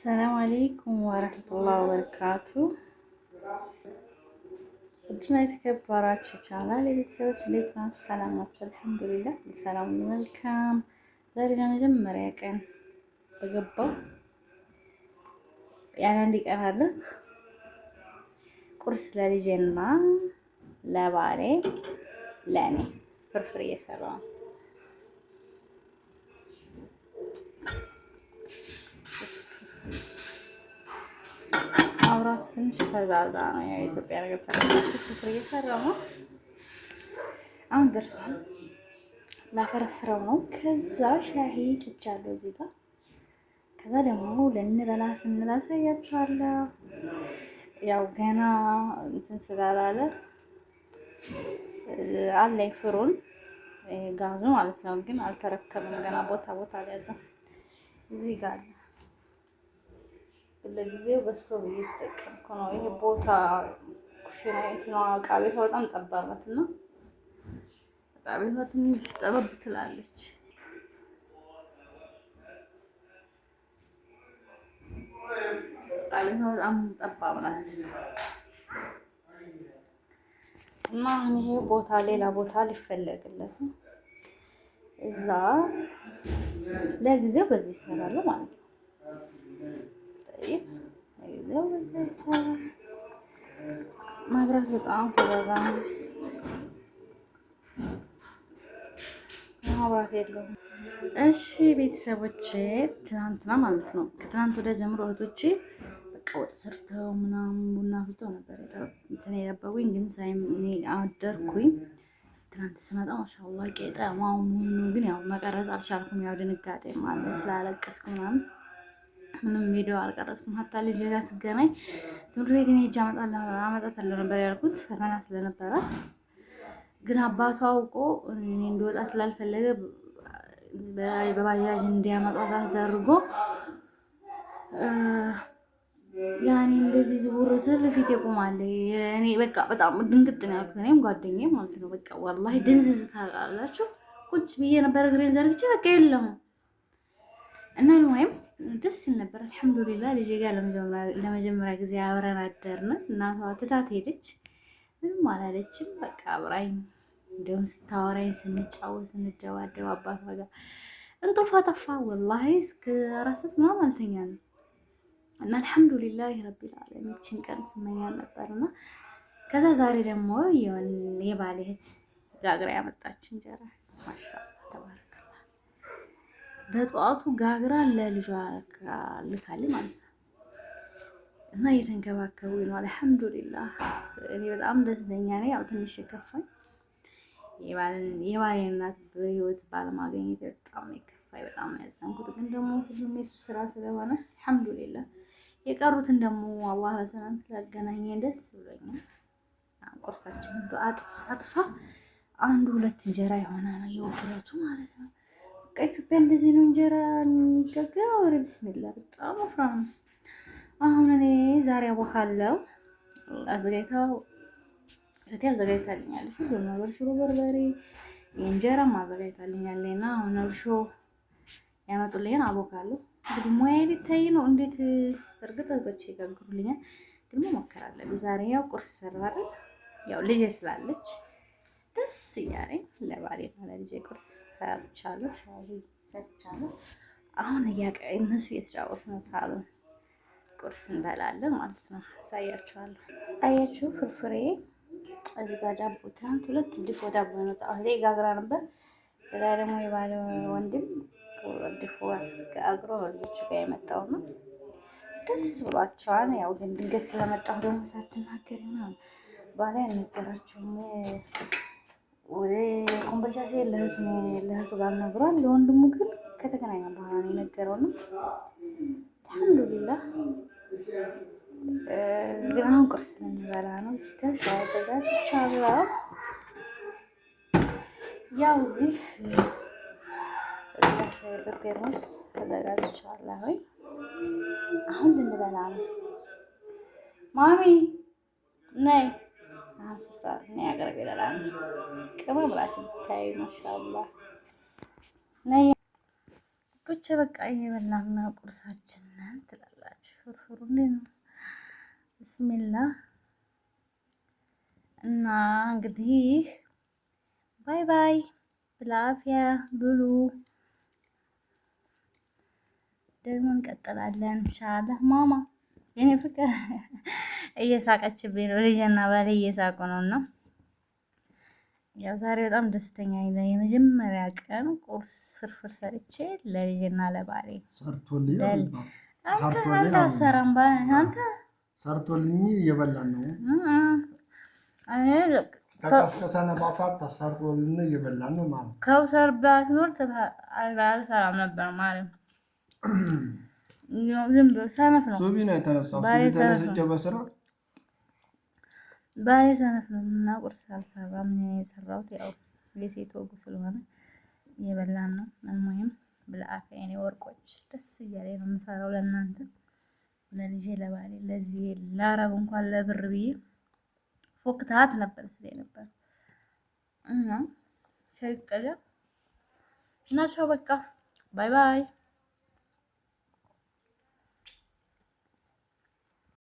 ሰላም አለይኩም ወረህመቱላሂ ወበረካቱ። ውድና የተከበራችሁ ቻናል የቤተሰቦች እንዴት ናችሁ? ሰላም ናችሁ? አልሐምዱሊላህ ሰላም መልካም። ዛሬ ለመጀመሪያ ቀን በገባው ያን አንድ ቀን አለ ቁርስ ለልጄና ለባሌ ለኔ ፍርፍር እየሰራሁ ነው። አብራት ትንሽ ፈዛዛ ነው። ያው ኢትዮጵያ ነገር ታውቃላችሁ። ፍርፍር እየሰራሁ ነው። አሁን ደርሷል። ላፈረፍረው ነው። ከዛ ሻሂ ጭቻለሁ እዚህ ጋር። ከዛ ደግሞ ልንበላ ስንል አሳያችኋለሁ። ያው ገና እንትን ስላላለ አለኝ ፍሩን ጋዙ ማለት ነው። ግን አልተረከበም ገና ቦታ አልያዘም። እዚህ ጋር ለጊዜው በስቶቭ እየተጠቀምኩ ነው። ይሄ ቦታ ኩሽና ነው። ዕቃ ቤቷ በጣም ጠባብ ናት እና ዕቃ ቤቷ ትንሽ ጠበብ ትላለች። ዕቃ ቤቷ በጣም ጠባብ ናት እና ይሄ ቦታ ሌላ ቦታ ሊፈለግለት ነው። እዛ ለጊዜው በዚህ ይሰራሉ ማለት ነው። መብራት በጣም ፈዛዛ ነው። መብራት የለውም። እሺ ቤተሰቦቼ ትናንትና ማለት ነው ከትናንት ወደ ጀምሮ እህቶቼ በቃ ወጥ ሰርተው ምናምን ቡና አፍልተው ነበር እንትን የነበሩኝ። ግን ሳይም እኔ አደርኩኝ። ትናንት ስመጣ ማሻአላህ ቄጠማው ምኑ ግን ያው መቀረጽ አልቻልኩም። ያው ድንጋጤ ማለት ስላለቀስኩ ምናምን ምንም ቪዲዮ አልቀረጽኩም። ሀታ ልጅ ጋር ስገናኝ ትምህርት ቤት እኔ ሄጄ አመጣታለሁ ነበር ያልኩት ፈተና ስለነበራት። ግን አባቷ አውቆ እኔ እንድወጣ ስላልፈለገ በባጃጅ እንዲያመጣት አስደርጎ ያኔ እንደዚህ ዝውር ስል ፊት ይቆማል። እኔ በቃ በጣም ድንግጥ ነው ያልኩት እኔም ጓደኛዬ ማለት ነው። በቃ ወላሂ ድንዝዝ ታውቃላችሁ። ቁጭ ብዬ ነበር እግሬን ዘርግቼ በቃ የለውም እና ወይም ደስ ይል ነበር። አልሐምዱሊላህ ልጄ ጋር ለመጀመሪያ ጊዜ አብረን አደርን። እናቷ ትታት ሄደች። ምንም አላለችም። በቃ አብራኝ እንደውም ስታወራኝ ስንጫወት ስንደባደብ አባቷ ጋር እንቅልፏ ጠፋ። ወላሂ እስከ 4 ሰዓት ምናምን አልተኛንም እና አልሐምዱሊላህ ረቢል ዓለሚን ይህችን ቀን ስመኛል ነበርና ከዛ ዛሬ ደግሞ የባሌ እህት ጋግራ ያመጣች እንጀራ ማሻአላህ ተባረከ በጠዋቱ ጋግራ ለልጇ ልካለች ማለት ነው። እና እየተንከባከቡኝ ነው። አልሐምዱሊላህ እኔ በጣም ደስተኛ ነኝ። ያው ትንሽ የከፋኝ የባሌ እናት በህይወት ባለማግኘት በጣም የከፋኝ በጣም ያዘንኩት። ግን ደግሞ ሁሉም የሱ ስራ ስለሆነ አልሐምዱሊላህ የቀሩትን ደግሞ አላህ በሰላም ስላገናኘኝ ደስ ብሎኛል። ቁርሳችን አጥፋ አንድ 2 እንጀራ ይሆናል የውፍረቱ ማለት ነው። ኢትዮጵያ እንደዚህ ነው እንጀራ የሚጋገረው። ወሬ ቢስሚላ በጣም ወፍራም ነው። አሁን እኔ ዛሬ አቦካለሁ። እህቴ አዘጋጅታልኛለች ሁሉም ነገር ሽሮ፣ በርበሬ፣ የእንጀራም አዘጋጅታልኛለች እና አሁን እርሾ ያመጡልኝን አቦካለሁ። እንግዲህ ሙያ ሊታይ ነው እንዴት በእርግጥ እህቶቼ ይጋግሩልኛል፣ ግን መሞከር አለብኝ። ዛሬ ያው ቁርስ ሰራሁ። ያው ልጄ ስላለች ደስ እያለኝ ለባሌና ለልጄ ቁርስ ሰርቻለሁ፣ ሻይ ሰርቻለሁ። አሁን እነሱ እየተጫወቱ ነው ሳሎን። ቁርስ እንበላለን ማለት ነው። አሳያችኋለሁ። አያችሁ ፍርፍሬ እዚህ ጋር ዳቦ ትናንት 2 ድፎ ዳቦ ነው አሁን ጋግራ ነበር። ከዛ ደግሞ የባለ ወንድም ድፎ አስጋግሮ ልጆቹ ጋር የመጣው ነው። ደስ ብሏቸዋል። ያው ግን ድንገት ስለመጣሁ ደግሞ ሳትናገር ነው ባላ ያልነገራቸውም ወደ ኮምቦልቻ ሲሄድ ለእህቱ ጋር ነግሯል። ለወንድሙ ግን ከተገናኘ በኋላ ነው የነገረው ነው። አልሐምዱሊላህ ግን አሁን ቁርስ ልንበላ ነው። እስከ ሻይ ተዘጋጅቻለሁ። ያው እዚህ ሻይ በፔርሙስ ተዘጋጅቻለሁ። አሁን ልንበላ ነው። ማሚ ነይ ስፍራ እኔ ያገረገላል ቅመም ብላችሁ ብታዩ ማሻአላህ ነይ ብቻ በቃ እየበላን ቁርሳችንን ትላላችሁ። ፍርፍሩ እንዴት ነው? ብስሚላህ እና እንግዲህ ባይ ባይ ብላፊያ ብሉ። ደግሞ እንቀጥላለን ኢንሻአላህ። ማማ የኔ ፍቅር እየሳቀችብኝ ነው። ልጅና ባሌ እየሳቁ ነውና ያው ዛሬ በጣም ደስተኛ ነኝ። የመጀመሪያ ቀን ቁርስ ፍርፍር ሰርቼ ለልጅና ለባሌ ሰርቶልኝ አንተ አሰራም አንተ ሰርቶልኝ እየበላን ነው። ተቀስቀሰና ባሳት ተሰርቶልኝ እየበላን ነው ማለት ከውሰር ባትኖር አልሰራም ነበር ማለት ዝም ብሎ ሰነፍ ነው። ሱቢ ነው የተነሳው። ሱቢ ተነስቼ በስራ ባሌ ሰነፍ ነው እና ቁርስ አልሰራም። እኔ የሰራሁት ያው የሴት ወጉ ስለሆነ እየበላን ነው። እማዬም ብልአፌ የኔ ወርቆች ደስ እያለኝ ነው የምሰራው ለእናንተ ለልጄ ለባሌ ለዚህ ለአረብ እንኳን ለብር ብዬ ፎክታት ነበር ስለ ነበር እና ሸይቀለ እና ቻው በቃ ባይ ባይ።